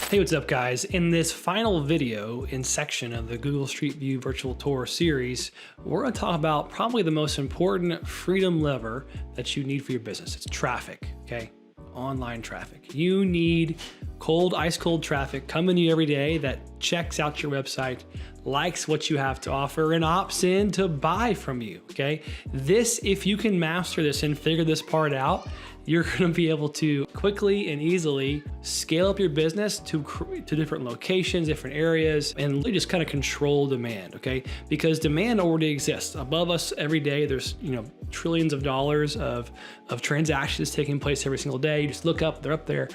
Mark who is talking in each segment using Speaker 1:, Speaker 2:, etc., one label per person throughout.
Speaker 1: Hey, what's up guys? In this final video in section of the Google Street View virtual tour series, we're going to talk about probably the most important freedom lever that you need for your business. It's traffic, okay? Online traffic. You need ice cold traffic coming to you every day that checks out your website, likes what you have to offer, and opts in to buy from you, okay? If you can master this and figure this part out, you're gonna be able to quickly and easily scale up your business to different locations, different areas, and really just kind of control demand, okay? Because demand already exists. Above us every day, there's trillions of dollars of transactions taking place every single day. You just look up, they're up there.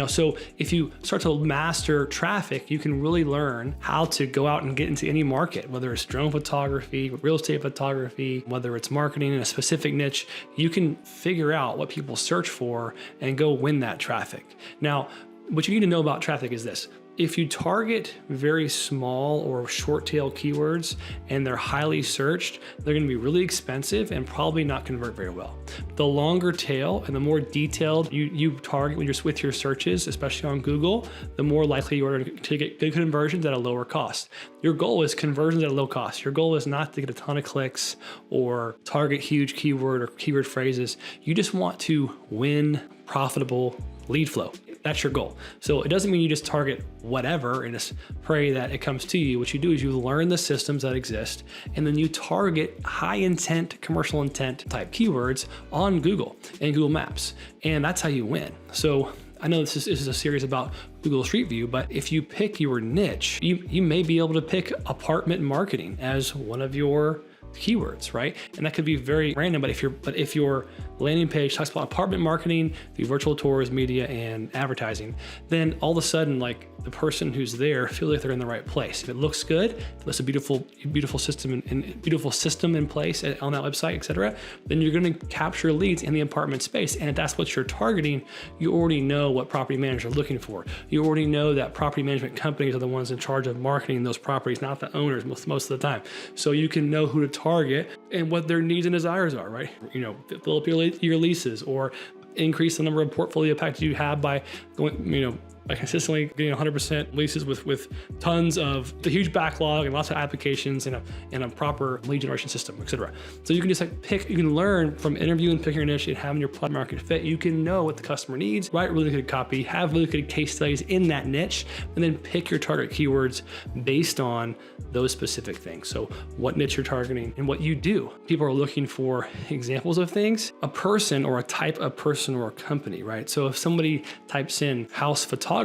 Speaker 1: So if you start to master traffic, you can really learn how to go out and get into any market, whether it's drone photography, real estate photography, whether it's marketing in a specific niche. You can figure out what people search for and go win that traffic. Now, what you need to know about traffic is this. If you target very small or short tail keywords and they're highly searched, they're gonna be really expensive and probably not convert very well. The longer tail and the more detailed you target with your searches, especially on Google, the more likely you are to get good conversions at a lower cost. Your goal is conversions at a low cost. Your goal is not to get a ton of clicks or target huge keyword or keyword phrases. You just want to win profitable lead flow. That's your goal. So it doesn't mean you just target whatever and just pray that it comes to you. What you do is you learn the systems that exist, and then you target high intent, commercial intent type keywords on Google and Google Maps. And that's how you win. So I know this is a series about Google Street View, but if you pick your niche, you may be able to pick apartment marketing as one of your keywords, right? And that could be very random, but if your landing page talks about apartment marketing through virtual tours, media, and advertising, then all of a sudden, like, the person who's there feels like they're in the right place. If it looks good, if there's a beautiful system in place on that website, etc., then you're going to capture leads in the apartment space. And if that's what you're targeting, you already know what property managers are looking for. You already know that property management companies are the ones in charge of marketing those properties, not the owners most of the time. So you can know who to target and what their needs and desires are, right? Fill up your leases, or increase the number of portfolio packages you have by going, by consistently getting 100% leases with tons of the huge backlog and lots of applications and a proper lead generation system, etc. So you can just you can learn from interviewing, picking your niche, and having your product market fit. You can know what the customer needs, write really good copy, have really good case studies in that niche, and then pick your target keywords based on those specific things. So what niche you're targeting and what you do. People are looking for examples of things, a person or a type of person or a company, right? So if somebody types in house photography,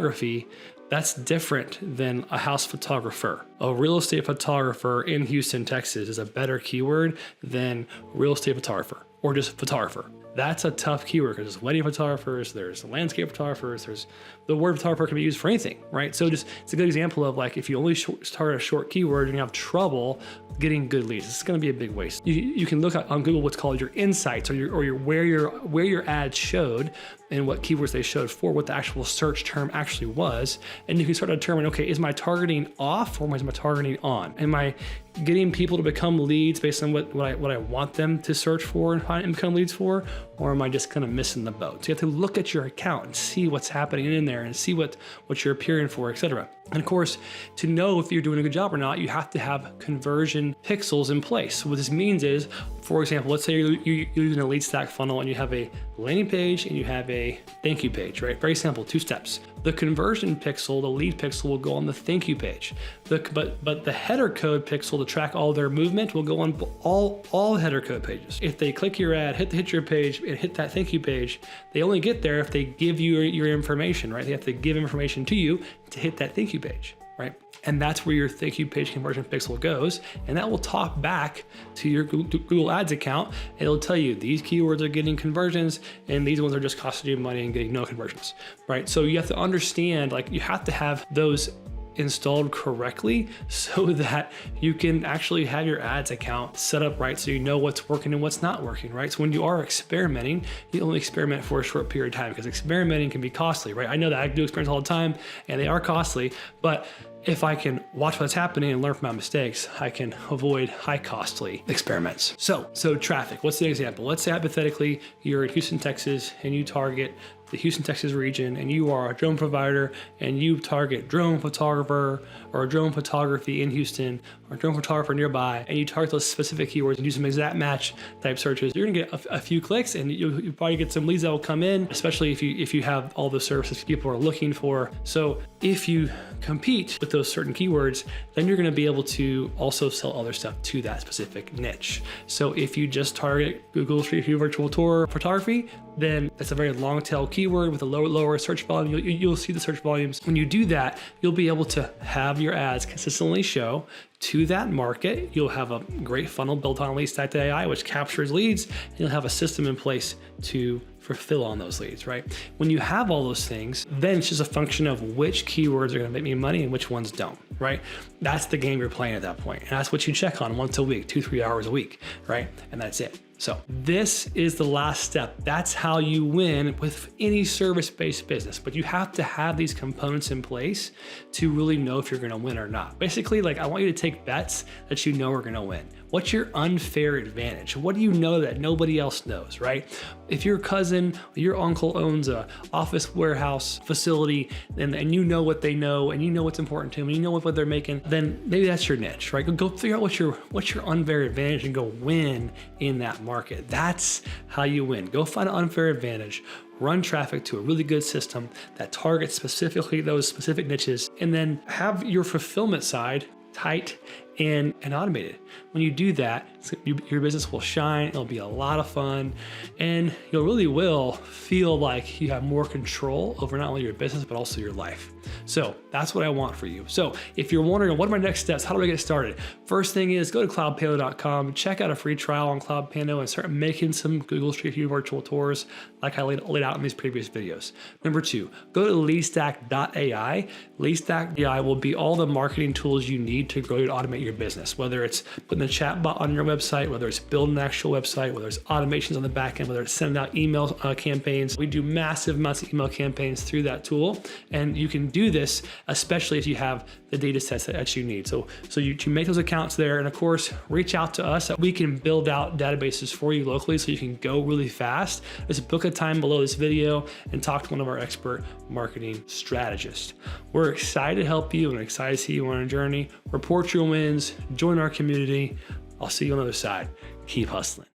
Speaker 1: that's different than a house photographer. A real estate photographer in Houston, Texas is a better keyword than real estate photographer or just photographer. That's a tough keyword because there's wedding photographers, there's landscape photographers, the word photographer can be used for anything, right? So it's a good example of, like, if you only target a short keyword and you have trouble getting good leads, it's going to be a big waste. You can look at on Google what's called your insights, or where your ad showed and what keywords they showed for, what the actual search term actually was, and you can start to determine, okay, is my targeting off or is my targeting on? Am I getting people to become leads based on what I want them to search for and become leads for, or am I just kind of missing the boat? So you have to look at your account and see what's happening in there and see what you're appearing for, etc. And of course, to know if you're doing a good job or not, you have to have conversion pixels in place. So what this means is, for example, let's say you're using a lead stack funnel and you have a landing page and you have a thank you page, right? Very simple, 2 steps. The conversion pixel, the lead pixel, will go on the thank you page. But the header code pixel to track all their movement will go on all header code pages. If they click your ad, hit your page, and hit that thank you page, they only get there if they give you your information, right? They have to give information to you to hit that thank you page, right? And that's where your thank you page conversion pixel goes. And that will talk back to your Google Ads account. And it'll tell you these keywords are getting conversions and these ones are just costing you money and getting no conversions, right? So you have to understand, like, you have to have those installed correctly so that you can actually have your ads account set up right, so you know what's working and what's not working, right? So when you are experimenting, you only experiment for a short period of time, because experimenting can be costly, right? I know that I do experiments all the time and they are costly, but if I can watch what's happening and learn from my mistakes, I can avoid high costly experiments. So traffic, what's the example? Let's say hypothetically you're in Houston, Texas, and you target the Houston, Texas region, and you are a drone provider and you target drone photographer or drone photography in Houston or drone photographer nearby, and you target those specific keywords and do some exact match type searches, you're gonna get a few clicks and you'll probably get some leads that will come in, especially if you have all the services people are looking for. So if you compete with those certain keywords, then you're gonna be able to also sell other stuff to that specific niche. So if you just target Google Street View virtual tour photography, then that's a very long tail keyword with a lower search volume. You'll see the search volumes. When you do that, you'll be able to have your ads consistently show to that market. You'll have a great funnel built on Leads.ai, which captures leads, and you'll have a system in place to fulfill on those leads, right? When you have all those things, then it's just a function of which keywords are gonna make me money and which ones don't, right? That's the game you're playing at that point. And that's what you check on once a week, 2-3 hours a week, right? And that's it. So this is the last step. That's how you win with any service-based business, but you have to have these components in place to really know if you're gonna win or not. Basically, like, I want you to take bets that you know are gonna win. What's your unfair advantage? What do you know that nobody else knows, right? If your cousin or your uncle owns a office warehouse facility and you know what they know and you know what's important to them and you know what they're making, then maybe that's your niche, right? Go figure out what's your unfair advantage and go win in that market. That's how you win. Go find an unfair advantage, run traffic to a really good system that targets specifically those specific niches, and then have your fulfillment side tight and automated. When you do that, your business will shine, it'll be a lot of fun, and you really will feel like you have more control over not only your business, but also your life. So that's what I want for you. So if you're wondering, what are my next steps? How do I get started? First thing is go to cloudpano.com, check out a free trial on CloudPano and start making some Google Street View virtual tours like I laid out in these previous videos. Number 2, go to leadstack.ai. Leadstack.ai will be all the marketing tools you need to grow and automate your business, whether it's putting a chat bot on your website, whether it's building an actual website, whether it's automations on the back end, whether it's sending out email campaigns. We do massive amounts of email campaigns through that tool, and you can do this especially if you have the data sets that you need. So you make those accounts there, and of course, reach out to us. We can build out databases for you locally so you can go really fast. Just book a time below this video and talk to one of our expert marketing strategists. We're excited to help you and excited to see you on a journey. Report your wins, join our community. I'll see you on the other side. Keep hustling.